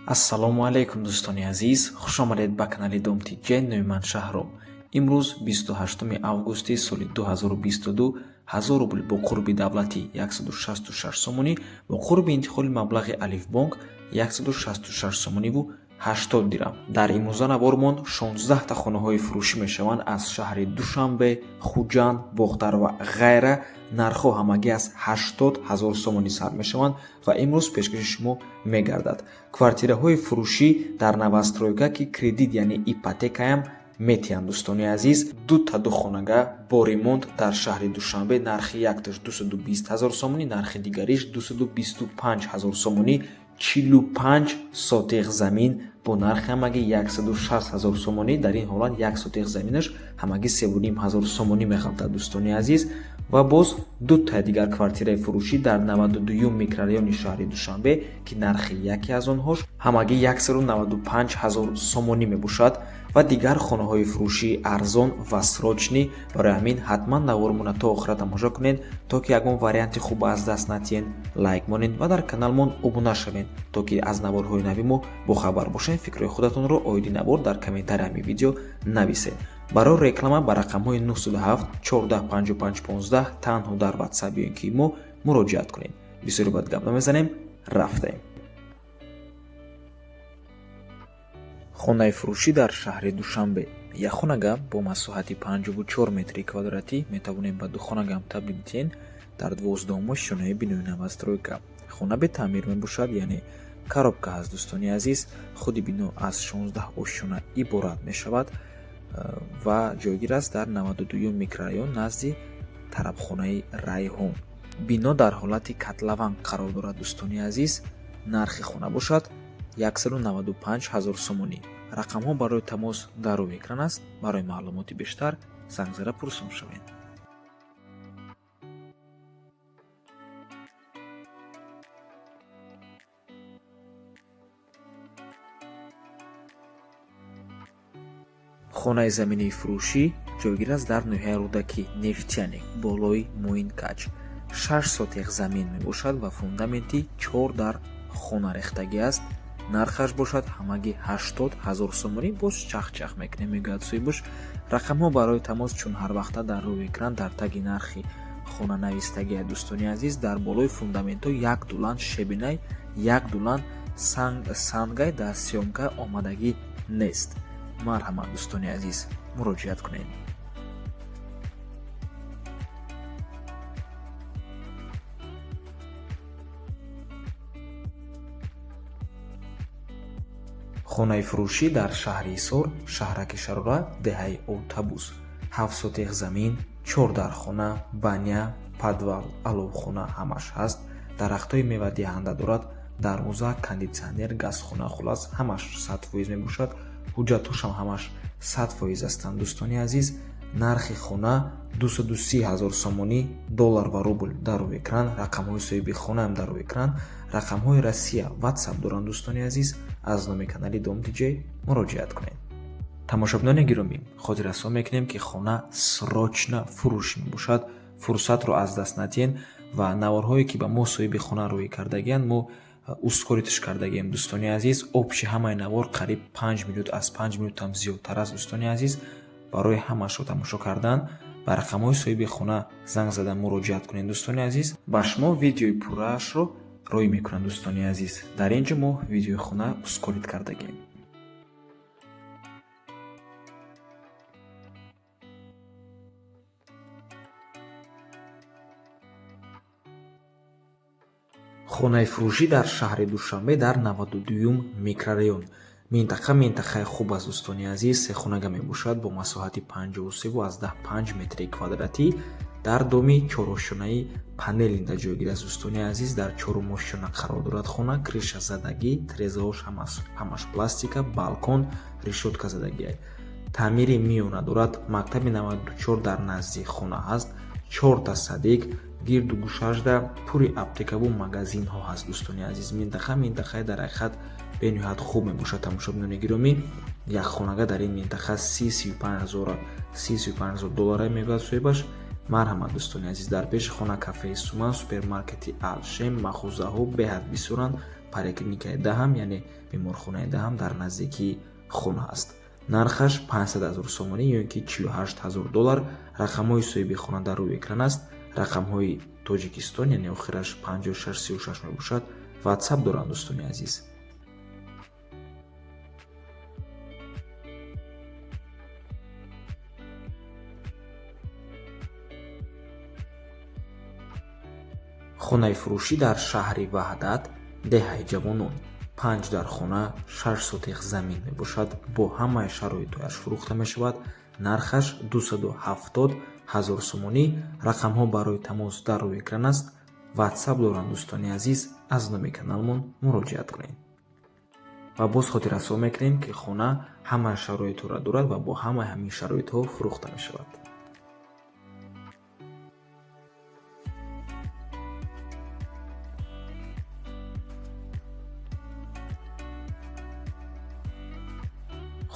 ассалому алайкум дӯстони азиз, хушомадед ба канали Домти Ҷен. Номи ман Шаҳром. Имрӯз 28 августи соли 2022 1000 рубл бо қурби давлатӣ 166 сомонӣ бо қурби интиқоли маблағи Алифбонк 166 сомониву 80 дирам. Дар имрӯза навормон 16 та хонаҳои фурӯшӣ мешаванд аз шаҳри Душанбе, Хуҷанд, Бохтар ва ғайра. нархҳо ҳамагӣ аз 80 000 сомонӣ сар мешаванд ва имрӯз пешкаши шумо мегардад. квартираҳои фурӯшӣ дар новостройка ки кредит яъне ипотекаам метиҳанд. дӯстони азиз, дута духонага бо ремонт дар шаҳри Душанбе нархи якташ 220 000 сомонӣ, нархи дигариш 225 000 сомонӣ, 45 сотиқ замин бо нархи ҳамагӣ 160 000 сомонӣ. дар ин ҳолат як сотиқ заминаш ҳамагӣ 3500 сомонӣ меғалтад. дӯстони азиз, ва боз дута дигар квартираи фурӯшӣ дар 92 микрорайони шаҳри Душанбе ки нархи яке аз онҳош ҳамагӣ 195 000 сомонӣ мебошад ва дигар хонаҳои фурӯшии арзон ва срочнӣ. барои ҳамин ҳатман навормона то охира тамошо кунед, то ки ягон варианти хуб аз даст натиҳед. лайк монед ва дар каналмон обуна шавед, то ки аз наворҳои нави мо бохабар бошед. фикрҳои худатонро оиди навор дар комментариями ҳамин видео нависед. барои реклама ба рақамҳои 907 14 55 15 танҳо дар WhatsApp ёин ки мо муроҷиат кунед. бисёри бад гап намезанем, рафтем. хонаи фурӯшӣ дар шаҳри Душанбе. як хонага бо масоҳати 54 метри квадратӣ метавонем ба ду хонагам табдил диҳен дар 12 шонаи бинои новостройка. хона бе таъмир мебошад, яъне коробка ҳаст. дӯстони азиз, худи бино аз 16 ошона иборат мешавад ва ҷойгир аст дар 92 микрорайон назди тарабхонаи Райҳон. бино дар ҳолати котлован қарор дорад. дӯстони азиз, нархи хона бошад 195 000 сомонӣ. рақамҳо барои тамос дар рӯи экран аст. барои маълумоти бештар занг зада пурсон шавед. хонаи заминии фурӯшӣ ҷойгир аст дар ноҳияи рӯдаки Нефтяник болои Моинкач. 6 сотиқ замин мебошад ва фундаменти 4 дар хона рехтагӣ аст. нархаш бошад ҳамагӣ 80 000 сомонӣ. боз чахчах мекунем, мегӯяд соҳибаш. рақамҳо барои тамос чун ҳар вақта дар рӯи экран дар таги нархи хона навистагиа. дӯстони азиз, дар болои фундаментҳо як дулан шебинай, як дулан сангай дар сёмка омадагӣ нест. марҳамат дӯстони азиз, муроҷиат кунед. хонаи фурӯшӣ дар шаҳри Ҳисор, шаҳраки Шарорат, деҳаи Отабус. 7 сотиқ замин, 4 дар хона, баня, подвал, аловхона ҳамаш ҳаст. дарахтҳои мевадиҳанда дорад. дарвоза, кондитсионер, газхона, хулас ҳамаш 100% мебошад. ҳуҷҷатҳошам ҳамаш 100% ҳастанд. дӯстони азиз, нархи хона 230 000 сомонӣ, доллар ва рубл дар рӯи экран. рақамҳои соҳиби хонаам дар рӯи экран. рақамҳои Россия WhatsApp доранд. дӯстони азиз, аз номи канали Домти Ҷен муроҷиат кунед. тамошобинони гиромӣ, хотиррасон мекунем ки хона срочна фурӯш мебошад. фурсатро аз даст натиҳен ва наворҳое ки ба мо соҳиби хона рӯй кардагиянд, мо ускоритш кардагием. дӯстони азиз, обши ҳамаи навор қариб 5 минут, аз 5 минутам зиёдтар аст. дӯстони азиз, барои ҳамашро тамошо кардан ба рақамҳои соҳиби хона занг зада муроҷиат кунед. дӯстони азиз, ба шумо видеои пурраашро рой мекунам. дӯстони азиз, дар ин ҷо мо видеои хона ускорит кардагием. хонаи фурӯшӣ дар шаҳри Душанбе дар 92 микрорайон. минтақаи хуб аст. дӯстони азиз, се хонага мебошад бо масоҳати 53.5 метри квадратӣ дар доми чорошонаи панелинда ҷойгир аст. дӯстони азиз, дар чорумошона қарор дорад хона. криша задагӣ, трезаҳош ҳамаш пластика, балкон, решотка задагӣ. таъмири миёна дорад. мактаби 94 дар назди хона ҳаст. 4 та садик, гирду гӯшажда пури аптекаву магазинҳо ҳаст. дӯстони азиз, минтақаи дар ҳақиқат бениҳоят хуб мебошад. тамошобинони гиромӣ, як хонага дар ин минтақа 35 000 доллар мегӯяд соҳибаш. марҳамат дӯстони азиз, дар пеши хона кафеи Суман, супермаркети Алшем, махӯзаҳо беҳад бисёранд. поликлиникаи даҳам, яъне беморхонаи даҳам дар наздикии хона аст. нархаш 500 000 сомонӣ ё ин ки $48,000. рақамҳои соҳиби хона дар рӯи экран аст. рақамҳои Тоҷикистон, яъне охираш 5636 мебошад. WhatsApp доранд дӯстони азиз. хонаи фурӯшӣ дар шаҳри Ваҳдат, деҳаи Ҷавонон. 5 дар хона, 6 сотиқ замин мебошад. Бо ҳамаи шароитҳояш фурӯхта мешавад. нархаш 270 000 сомонӣ. рақамҳо барои тамос дар рӯи экран аст. WhatsApp доранд дӯстони азиз. аз номи каналмон муроҷиат кунед. ва боз хотиррасо мекунем ки хона ҳамаи шароитҳоро дорад ва бо ҳамаи ҳамин шароитҳо фурӯхта мешавад.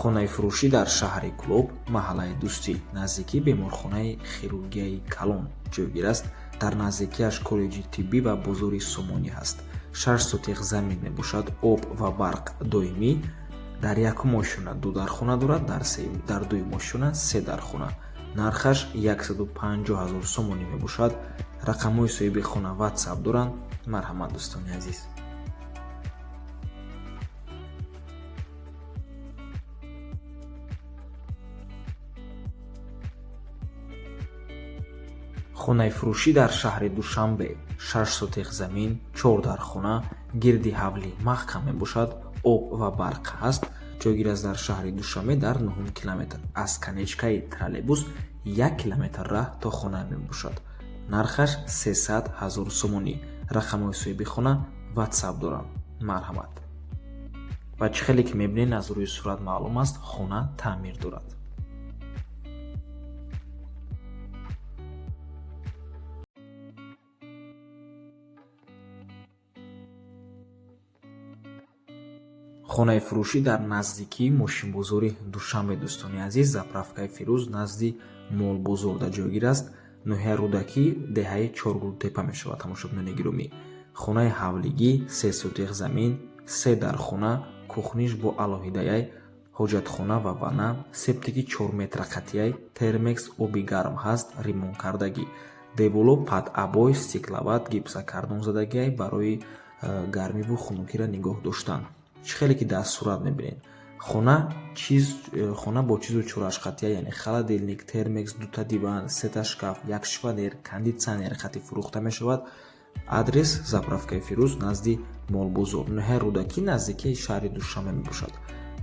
хонаи фурӯшӣ дар шаҳри Кулоб, маҳаллаи Дӯстӣ, наздики беморхонаи хирургияи Калон ҷойгир аст. дар наздикиаш коллеҷи тиббӣ ва бозори Сомонӣ ҳаст. 6 сотиқ замин мебошад. об ва барқ доимӣ. дар якум ошӯна 2 дар хона дорад, дар дуюм ошӯна 3 дар хона. нархаш 150 000 сомонӣ мебошад. рақамҳои соҳиби хона WhatsApp доранд. марҳамат дӯстони азиз. хонаи фурӯшӣ дар шаҳри Душанбе, 6 сотиқ замин, 4 дар хона, гирди ҳавлӣ маҳкам мебошад. об ва барқ ҳаст. ҷойгир аст дар шаҳри Душанбе дар 9 километр. аз канечкаи троллейбус 1 километр раҳ то хона мебошад. нархаш 300 000 сомонӣ. рақамҳои соҳиби хона WhatsApp доранд. марҳамат. ва чӣ хеле ки мебинед аз рӯи сурат маълум аст, хона таъмир дорад. хонаи фурӯшӣ дар наздикии мошинбозори Душанбе дӯстони азиз, заправкаи Фирӯз назди молбозор дар ҷойгир аст. ноҳияи Рӯдакӣ, деҳаи Чоргултепа мешавад. тамошобинони гиромӣ, хонаи ҳавлигӣ, 3 сотиқ замин, 3 дар хона, кухниш бо алоҳидаяй, ҳоҷатхона ва ванна, септики 4 метра қатияй, термекс оби гарм ҳаст, ремонткардагӣ, деволо падъабой, стекловат, гипсокардон задагиай барои гармиву хунукиро нигоҳ доштан. чӣ хеле ки дар сурат мебинед. хона бо чизу чорашқатия, яъне холодильник, термекс, 2 диван, 3 шкаф, 1 шифонер, кондитсионер қатӣ фурӯхта мешавад. адрес заправкаи Фирӯз назди молбозор, ноҳияи Рӯдакӣ наздикии шаҳри Душанбе мебошад.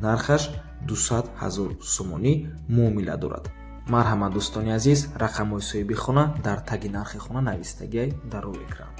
нархаш 200 000 сомонӣ муомила дорад. марҳамат дӯстони азиз, рақамҳои соҳиби хона дар таги нархи хона навистагиай дар рӯи экран.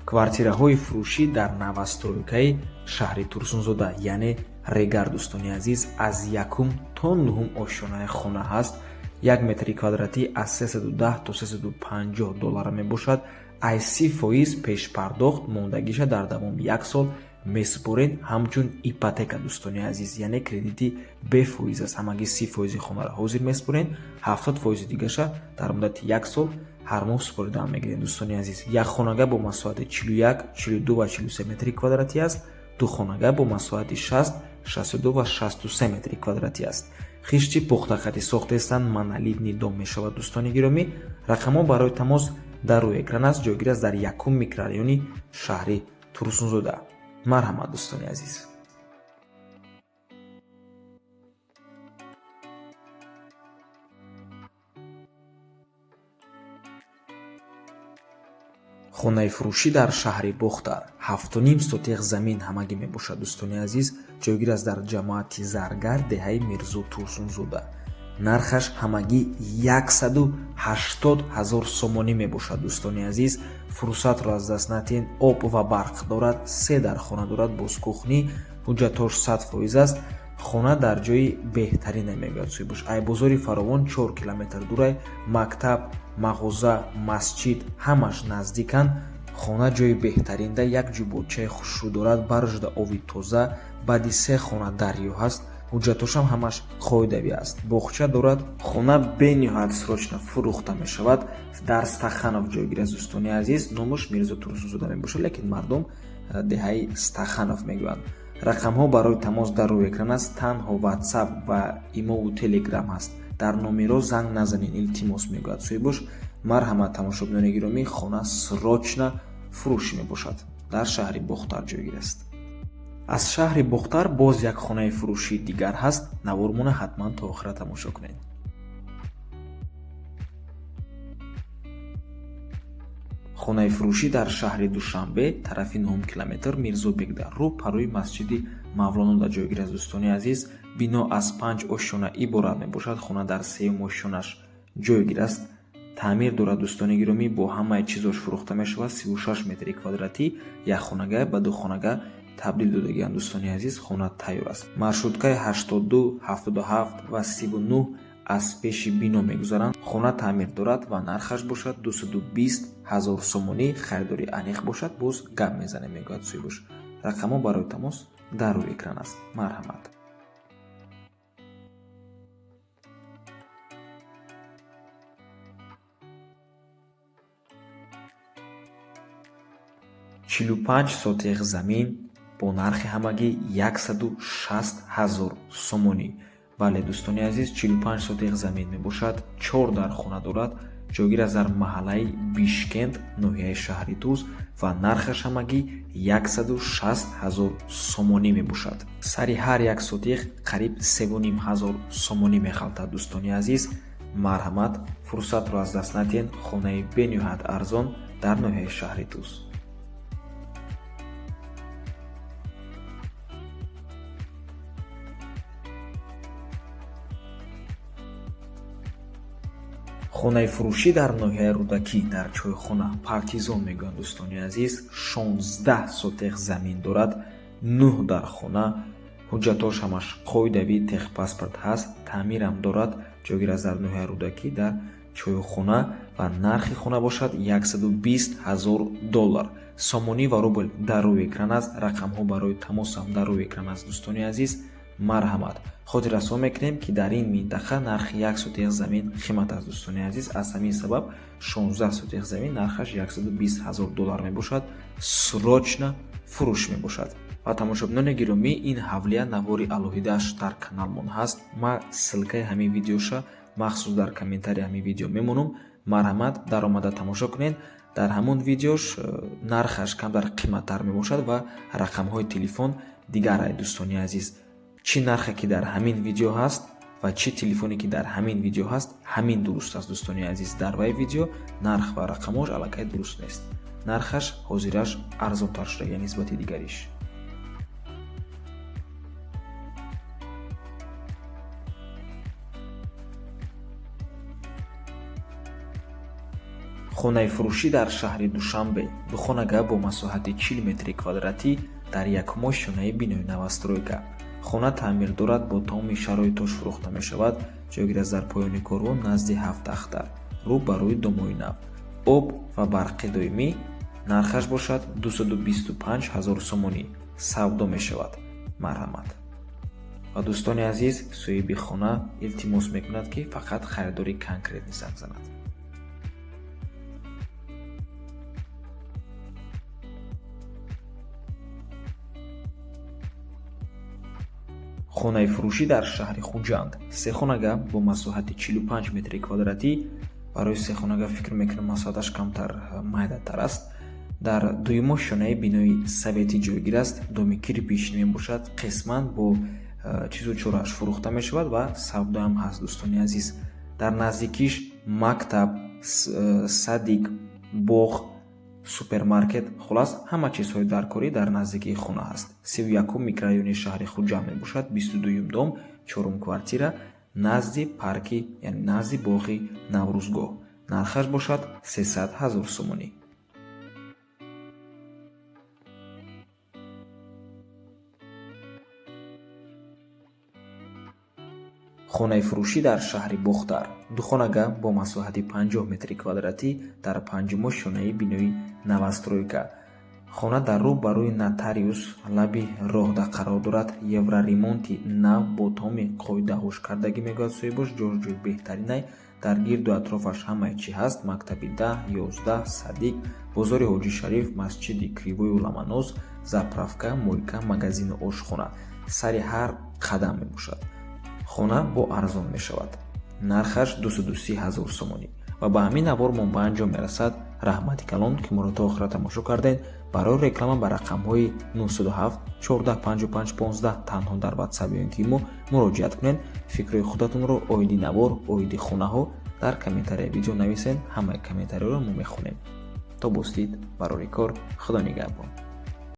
квартираҳои фурӯшӣ дар навастройкаи шаҳри Турсунзода, яъне Регар дӯстони азиз, аз 1 то 9 ошёнаи хона ҳаст. 1 метри квадратӣ аз $310 то $350 мебошад. аз 30% пешпардохт мондагиша дар давоми 1 сол месупоред, ҳамчун ипотека дӯстони азиз, яъне кредити бефоиз аст. ҳамагӣ 30% хонаро ҳозир месупоред, 70% дигаша дар муддати 1 сол ҳар моҳ супорида мегиред дӯстони азиз. як хонага бо масоҳати 41, 42 ва 43 метри квадратӣ аст. ду хонага бо масоҳати 60, 62 ва 63 метри квадратӣ аст. хишти пухтақати сохтаистанд, монолит нидом мешавад дӯстони гиромӣ. рақамҳо барои тамос дар рӯи экран аст. ҷойгир аст дар 1 микрорайони шаҳри Турсунзода. марҳамат дӯстони азиз. хонаи фурӯшӣ дар шаҳри Бохтар, 7.5 сотиқ замин ҳамагӣ мебошад дӯстони азиз. ҷойгир аст дар ҷамоати Заргар, деҳаи Мирзо Турсунзода. нархаш ҳамагӣ 180 000 сомонӣ мебошад дӯстони азиз. фурсатро аз даст натиҳед. об ва барқ дорад. 3 дар хона дорад. бозкухнӣ, ҳуҷҷатҳош 100% аст. хона дар ҷои беҳтарине мегӯяд соҳибаш. айбозори фаровон 4 километр дурай. мактаб, мағоза, масҷид ҳамаш наздиканд. хона ҷои беҳтаринда як ҷӯбочаи хушрӯ дорад, баржуда ови тоза, баъди 3 хона дарё ҳаст, ҳуҷҷатошам ҳамаш қоидави аст. Боғча дорад. Хона бениҳоят срочно фурӯхта мешавад. Дар Стаханов ҷойгир аст дӯстони азиз. Номаш Мирзо Турсунзода мебошад, лекин мардум деҳаи Стаханов мегӯянд. рақамҳо барои тамос дар рӯи экран аст. Танҳо WhatsApp ва имову Telegram ҳаст. дар номеро занг назанед, илтимос мегӯяд соҳибош. марҳамат тамошобинони гиромӣ, хона срочно фурӯшӣ мебошад. дар шаҳри Бухтар ҷойгир аст. аз шаҳри Бухтар боз як хонаи фурӯшии дигар ҳаст. навормона ҳатман то охира тамошо кунед. хонаи фурӯшӣ дар шаҳри Душанбе, тарафи 9 километр Мирзобек дар рӯпарӯи масҷиди Мавлонода ҷойгир аст дӯстони азиз. бино аз 5 ошёна иборат мебошад. хона дар 3 ошёнаш ҷойгир аст. таъмир дорад дӯстони гиромӣ, бо ҳамаи чизош фурӯхта мешавад. 36 метри квадратӣ, як хонага ба 2 хонага табдил додагианд дӯстони азиз. хона тайёр аст. маршруткаи 82, 77 ва 39 аз пеши бино мегузаранд. хона таъмир дорад ва нархаш бошад 220 000 сомонӣ. харидори аниқ бошад, боз гап мезанем, мегӯяд соҳибош. рақамҳо барои тамос дар рӯи экран аст. марҳамат. чилу 5 сотиқ замин бо нархи ҳамагӣ 160 000 сомонӣ. бале дӯстони азиз, 45 сотиқ замин мебошад. 4 дар хона дорад. ҷойгир аст дар маҳаллаи Бишкент, ноҳияи шаҳри Туз ва нархаш ҳамагӣ 160 000 сомонӣ мебошад. сари ҳар як сотиқ қариб 3500 сомонӣ мехалтад дӯстони азиз. марҳамат, фурсатро аз даст надиҳед. хонаи бениҳоят арзон дар ноҳияи шаҳри Туз. хонаи фурӯшӣ дар ноҳияи Рӯдакӣ дар чойхона Партизон мегӯянд дӯстони азиз. 16 сотиқ замин дорад. 9 дар хона. ҳуҷҷатош ҳамаш қоидави техпаспорт ҳаст. таъмирам дорад. ҷойгир аст дар ноҳияи Рӯдакӣ дар чойхона ва нархи хона бошад 120 000 доллар. сомонӣ ва рубл дар рӯи экран аст. рақамҳо барои тамосам дар рӯи экран аст дӯстони азиз. марҳамат. хотиррасон мекунем ки дар ин минтақа нархи 1 сотиқ замин қимат аст дӯстони азиз. аз ҳамин сабаб 16 сотиқ замин нархаш 120 000 доллар мебошад. срочно фурӯш мебошад. ва тамошобинони гиромӣ, ин ҳавлия навори алоҳидааш дар каналмон ҳаст. ма ссилкаи ҳамин видеоша махсус дар комментарии ҳамин видео мемонам. марҳамат, даромада тамошо кунед. дар ҳамон видеош нархаш камтар қиматтар мебошад ва рақамҳои телефон дигар ай дӯстони азиз. чӣ нархе ки дар ҳамин видео ҳаст ва чӣ телефоне ки дар ҳамин видео ҳаст, ҳамин дуруст аст дӯстони азиз. дар вай видео нарх ва рақамош аллакай дуруст нест. нархаш ҳозираш арзонтар шуда нисбати дигариш. хонаи фурӯшӣ дар шаҳри Душанбе, духонага бо масоҳати 40 метри квадратӣ дар якум ошёнаи бинои новостройка. хона таъмир дорад, бо тамоми шароитош фурӯхта мешавад. ҷойгир аст дар поёни корвон назди 7 тахта, рӯ ба рӯи домои нав. об ва барқи доимӣ. нархаш бошад 225 000 сомонӣ. савдо мешавад. марҳамат. ва дӯстони азиз, соҳиби хона илтимос мекунад ки фақат харидори конкретни занг занад. хонаи фурӯшӣ дар шаҳри Хуҷанд, сехонага бо масоҳати 45 метри квадратӣ. барои сехонага фикр мекунам масоҳаташ камтар майдатар аст. дар дуюм ошёнаи бинои советӣ ҷойгир аст. доми кирпичӣ мебошад. қисман бо чизу чорааш фурӯхта мешавад ва савдоам ҳаст дӯстони азиз. дар наздикиш мактаб, садик, боғ, супермаркет, хулас ҳама чизҳои даркорӣ дар наздикии хона ҳаст. 31 микрорайони шаҳри Хуҷанд мебошад. 22 дом, 4 квартира, назди парки, яъне назди боғи Наврӯзгоҳ. нархаш бошад 300 000 сомонӣ. хонаи фурӯшӣ дар шаҳри Бухтар, духонага бо масоҳати 50 метри квадратӣ дар панҷум ошёнаи бинои новостройка. хона дар рӯ ба рӯи нотариус лаби роҳда қарор дорад. евроремонти нав бо тамоми қоидаҳош кардагӣ мегӯяд соҳибош ҷоҷӯи беҳтаринай дар гирду атрофаш ҳамаи чӣ ҳаст. мактаби 10, 11, садиқ, бозори ҳоҷӣ шариф, масҷиди кривою ломонос, заправка, мойка, магазину ошхона сари ҳар қадам мебошад. хона бо арзон мешавад. нархаш 230 000 сомонӣ ва ба ҳамин навор мо ба анҷом мерасад. раҳмати калон ки моро то охира тамошо кардем. барои реклама ба рақамҳои 907 1455 15 танҳо дар ватсап ё ки муроҷиат кунед. фикрҳои худатонро оиди навор, оиди хонаҳо дар комментарияи видео нависед. ҳамаи комментариёро мо мехонем. то бостид барори кор. худо нигаҳбон.